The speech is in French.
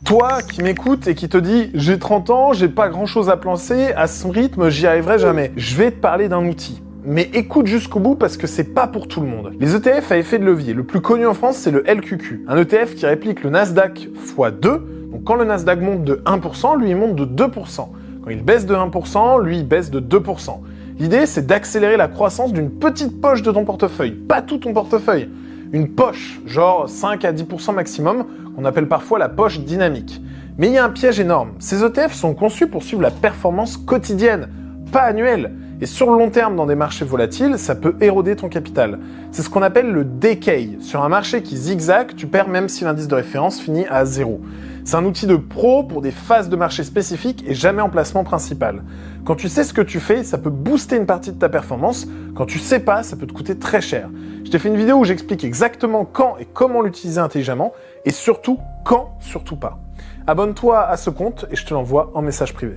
Toi qui m'écoutes et qui te dis « J'ai 30 ans, j'ai pas grand-chose à penser, à ce rythme, j'y arriverai jamais », je vais te parler d'un outil. Mais écoute jusqu'au bout parce que c'est pas pour tout le monde. Les ETF à effet de levier, le plus connu en France, c'est le LQQ. Un ETF qui réplique le Nasdaq x 2. Donc quand le Nasdaq monte de 1%, lui il monte de 2%. Quand il baisse de 1%, lui il baisse de 2%. L'idée, c'est d'accélérer la croissance d'une petite poche de ton portefeuille, pas tout ton portefeuille. Une poche, genre 5 à 10% maximum, qu'on appelle parfois la poche dynamique. Mais il y a un piège énorme. Ces ETF sont conçus pour suivre la performance quotidienne, pas annuelle. Et sur le long terme, dans des marchés volatiles, ça peut éroder ton capital. C'est ce qu'on appelle le decay. Sur un marché qui zigzague, tu perds même si l'indice de référence finit à 0. C'est un outil de pro pour des phases de marché spécifiques et jamais en placement principal. Quand tu sais ce que tu fais, ça peut booster une partie de ta performance. Quand tu sais pas, ça peut te coûter très cher. Je t'ai fait une vidéo où j'explique exactement quand et comment l'utiliser intelligemment et surtout quand, surtout pas. Abonne-toi à ce compte et je te l'envoie en message privé.